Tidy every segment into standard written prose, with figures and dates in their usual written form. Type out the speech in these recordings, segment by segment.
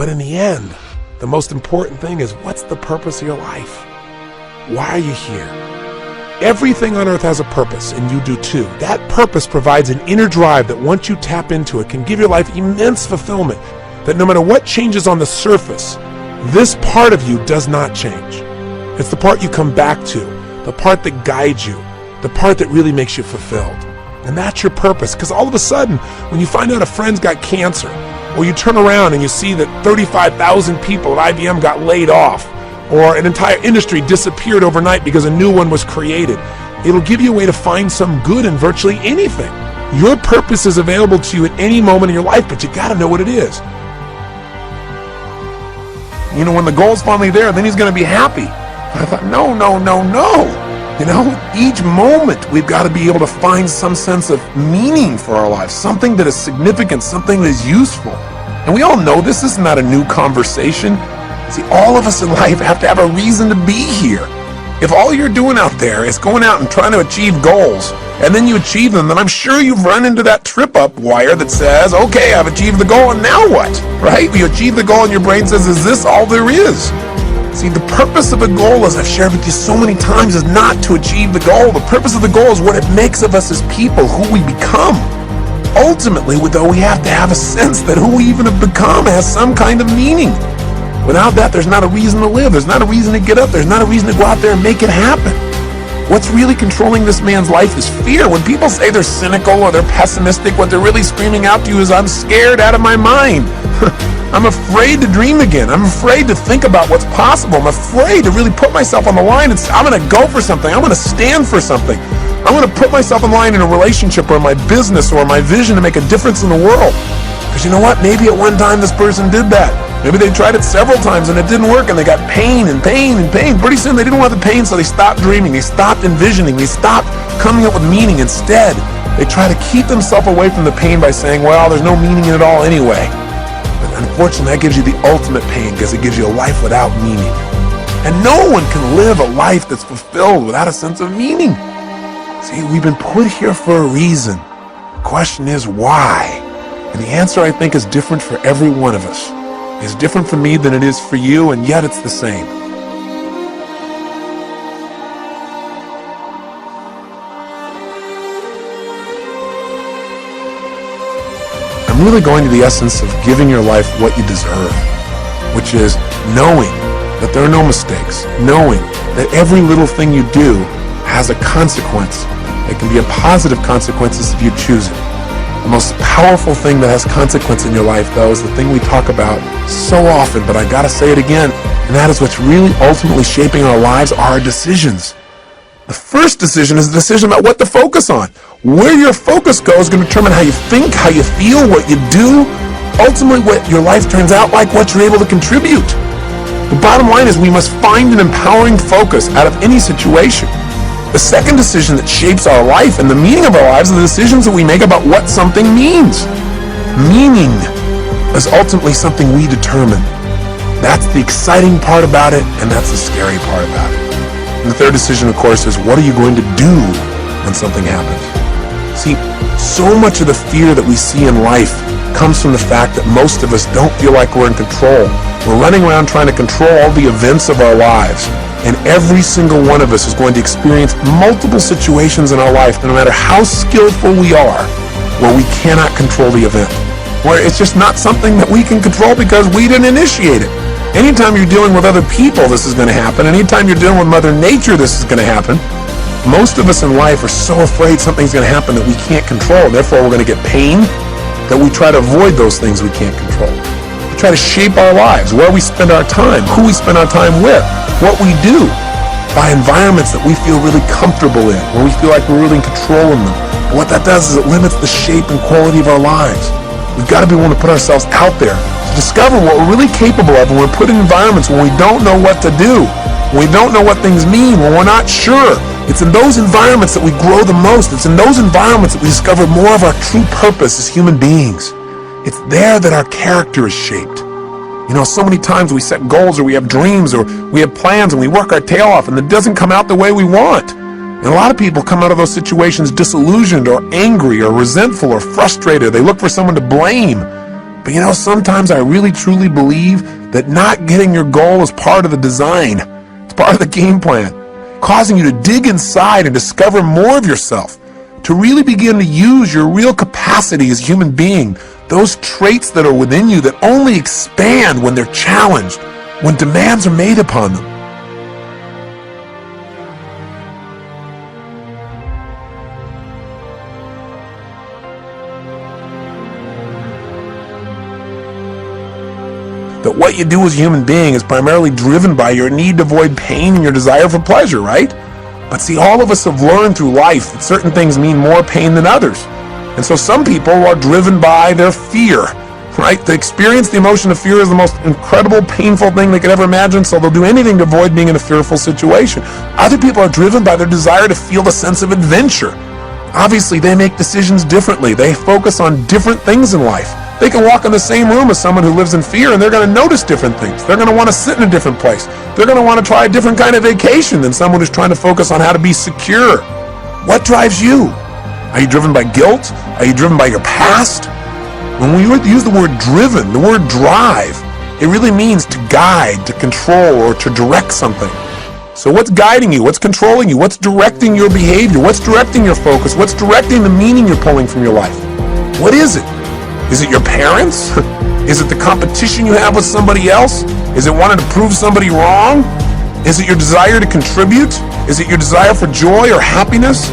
But in the end, the most important thing is, what's the purpose of your life? Why are you here? Everything on earth has a purpose, and you do too. That purpose provides an inner drive that once you tap into it can give your life immense fulfillment, that no matter what changes on the surface, this part of you does not change. It's the part you come back to, the part that guides you, the part that really makes you fulfilled. And that's your purpose, because all of a sudden, when you find out a friend's got cancer, or you turn around and you see that 35,000 people at IBM got laid off, or an entire industry disappeared overnight because a new one was created, it'll give you a way to find some good in virtually anything. Your purpose is available to you at any moment in your life, but you gotta know what it is. You know, when the goal's finally there, then he's gonna be happy. I thought, no. You know, each moment we've got to be able to find some sense of meaning for our lives, something that is significant, something that is useful. And we all know this is not a new conversation. See, all of us in life have to have a reason to be here. If all you're doing out there is going out and trying to achieve goals, and then you achieve them, then I'm sure you've run into that trip-up wire that says, okay, I've achieved the goal, and now what? Right? You achieve the goal and your brain says, is this all there is? See, the purpose of a goal, as I've shared with you so many times, is not to achieve the goal. The purpose of the goal is what it makes of us as people, who we become. Ultimately, though, we have to have a sense that who we even have become has some kind of meaning. Without that, there's not a reason to live. There's not a reason to get up. There's not a reason to go out there and make it happen. What's really controlling this man's life is fear. When people say they're cynical or they're pessimistic, what they're really screaming out to you is, I'm scared out of my mind. I'm afraid to dream again. I'm afraid to think about what's possible. I'm afraid to really put myself on the line and say, I'm going to go for something. I'm going to stand for something. I'm going to put myself in line in a relationship or my business or my vision to make a difference in the world. Because you know what? Maybe at one time this person did that. Maybe they tried it several times and it didn't work and they got pain and pain and pain. Pretty soon they didn't want the pain, so they stopped dreaming. They stopped envisioning. They stopped coming up with meaning. Instead, they try to keep themselves away from the pain by saying, well, there's no meaning in it all anyway. But unfortunately, that gives you the ultimate pain, because it gives you a life without meaning. And no one can live a life that's fulfilled without a sense of meaning. See, we've been put here for a reason. The question is, why? And the answer, I think, is different for every one of us. It's different for me than it is for you, and yet it's the same. I'm really going to the essence of giving your life what you deserve, which is knowing that there are no mistakes, knowing that every little thing you do has a consequence. It can be a positive consequences if you choose it. The most powerful thing that has consequence in your life, though, is the thing we talk about so often, but I gotta say it again, and that is what's really ultimately shaping our lives are our decisions. The first decision is the decision about what to focus on. Where your focus goes is going to determine how you think, how you feel, what you do, ultimately what your life turns out like, what you're able to contribute. The bottom line is we must find an empowering focus out of any situation. The second decision that shapes our life and the meaning of our lives are the decisions that we make about what something means. Meaning is ultimately something we determine. That's the exciting part about it, and that's the scary part about it. And the third decision, of course, is what are you going to do when something happens? See, so much of the fear that we see in life comes from the fact that most of us don't feel like we're in control. We're running around trying to control all the events of our lives. And every single one of us is going to experience multiple situations in our life, no matter how skillful we are, where we cannot control the event. Where it's just not something that we can control because we didn't initiate it. Anytime you're dealing with other people, this is going to happen. Anytime you're dealing with Mother Nature, this is going to happen. Most of us in life are so afraid something's going to happen that we can't control. Therefore, we're going to get pain, that we try to avoid those things we can't control. We try to shape our lives, where we spend our time, who we spend our time with, what we do, by environments that we feel really comfortable in, where we feel like we're really in control in them. And what that does is it limits the shape and quality of our lives. We've got to be willing to put ourselves out there to discover what we're really capable of when we're put in environments when we don't know what to do, when we don't know what things mean, when we're not sure. It's in those environments that we grow the most. It's in those environments that we discover more of our true purpose as human beings. It's there that our character is shaped. You know, so many times we set goals or we have dreams or we have plans and we work our tail off and it doesn't come out the way we want. And a lot of people come out of those situations disillusioned or angry or resentful or frustrated. They look for someone to blame. But sometimes I really truly believe that not getting your goal is part of the design. It's part of the game plan, causing you to dig inside and discover more of yourself, to really begin to use your real capacity as a human being, those traits that are within you that only expand when they're challenged, when demands are made upon them. That what you do as a human being is primarily driven by your need to avoid pain and your desire for pleasure, right? But see, all of us have learned through life that certain things mean more pain than others. And so some people are driven by their fear, right? To experience the emotion of fear is the most incredible, painful thing they could ever imagine, so they'll do anything to avoid being in a fearful situation. Other people are driven by their desire to feel the sense of adventure. Obviously, they make decisions differently. They focus on different things in life. They can walk in the same room as someone who lives in fear, and they're going to notice different things. They're going to want to sit in a different place. They're going to want to try a different kind of vacation than someone who's trying to focus on how to be secure. What drives you? Are you driven by guilt? Are you driven by your past? When we use the word driven, the word drive, it really means to guide, to control, or to direct something. So what's guiding you? What's controlling you? What's directing your behavior? What's directing your focus? What's directing the meaning you're pulling from your life? What is it? Is it your parents? Is it the competition you have with somebody else? Is it wanting to prove somebody wrong? Is it your desire to contribute? Is it your desire for joy or happiness?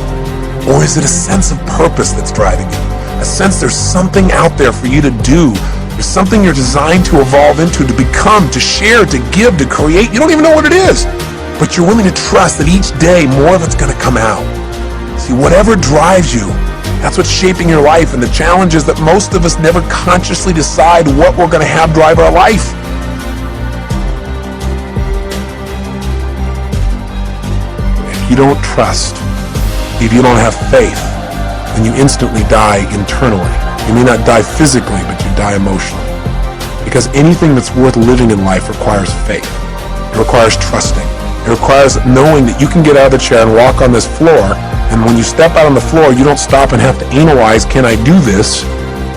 Or is it a sense of purpose that's driving you? A sense there's something out there for you to do. There's something you're designed to evolve into, to become, to share, to give, to create. You don't even know what it is, but you're willing to trust that each day more of it's going to come out. See, whatever drives you, that's what's shaping your life, and the challenge is that most of us never consciously decide what we're going to have drive our life. If you don't trust, if you don't have faith, then you instantly die internally. You may not die physically, but you die emotionally. Because anything that's worth living in life requires faith. It requires trusting. It requires knowing that you can get out of the chair and walk on this floor, and when you step out on the floor, you don't stop and have to analyze, can I do this?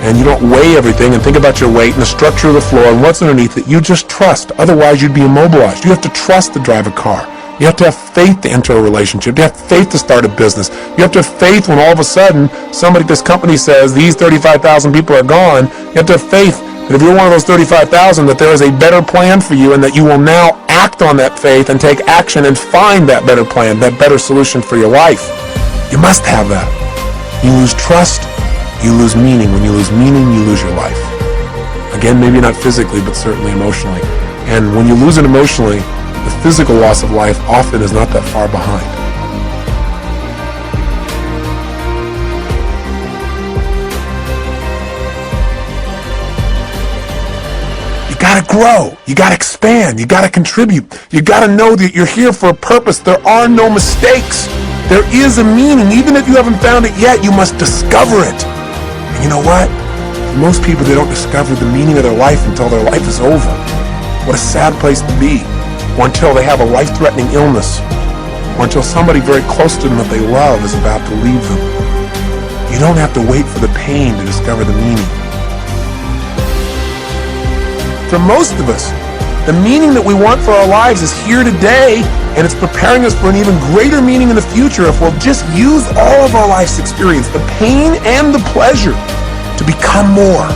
And you don't weigh everything and think about your weight and the structure of the floor and what's underneath it. You just trust. Otherwise, you'd be immobilized. You have to trust to drive a car. You have to have faith to enter a relationship. You have faith to start a business. You have to have faith when all of a sudden somebody at this company says these 35,000 people are gone. You have to have faith that if you're one of those 35,000, that there is a better plan for you and that you will now act on that faith and take action and find that better plan, that better solution for your life. You must have that. You lose trust, you lose meaning. When you lose meaning, you lose your life. Again, maybe not physically, but certainly emotionally. And when you lose it emotionally, the physical loss of life often is not that far behind. You gotta grow, you gotta expand, you gotta contribute, you gotta know that you're here for a purpose. There are no mistakes. There is a meaning. Even if you haven't found it yet, you must discover it. And you know what? For most people, they don't discover the meaning of their life until their life is over. What a sad place to be. Or until they have a life-threatening illness. Or until somebody very close to them that they love is about to leave them. You don't have to wait for the pain to discover the meaning. For most of us, the meaning that we want for our lives is here today, and it's preparing us for an even greater meaning in the future if we'll just use all of our life's experience, the pain and the pleasure, to become more.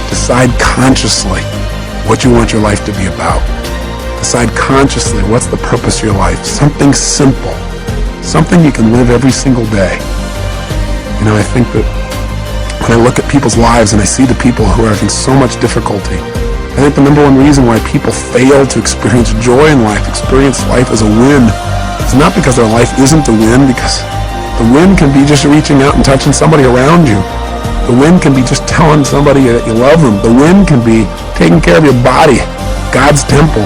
Decide consciously what you want your life to be about. Decide consciously what's the purpose of your life. Something simple. Something you can live every single day. I think that when I look at people's lives and I see the people who are having so much difficulty, I think the number one reason why people fail to experience joy in life, experience life as a win, is not because their life isn't a win, because the win can be just reaching out and touching somebody around you. The win can be just telling somebody that you love them. The win can be taking care of your body, God's temple.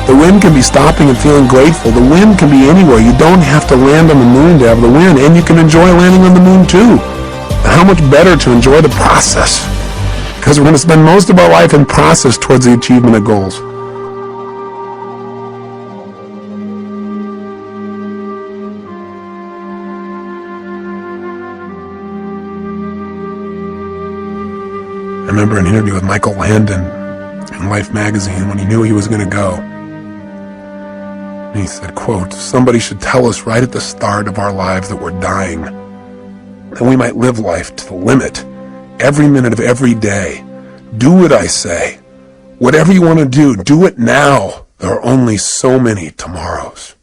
The win can be stopping and feeling grateful. The win can be anywhere. You don't have to land on the moon to have the win, and you can enjoy landing on the moon too. And how much better to enjoy the process, because we're going to spend most of our life in process towards the achievement of goals. remember an interview with Michael Landon in Life magazine when he knew he was going to go. And he said, quote, "Somebody should tell us right at the start of our lives that we're dying, that we might live life to the limit, every minute of every day. Do what I say. Whatever you want to do it now. There are only so many tomorrows."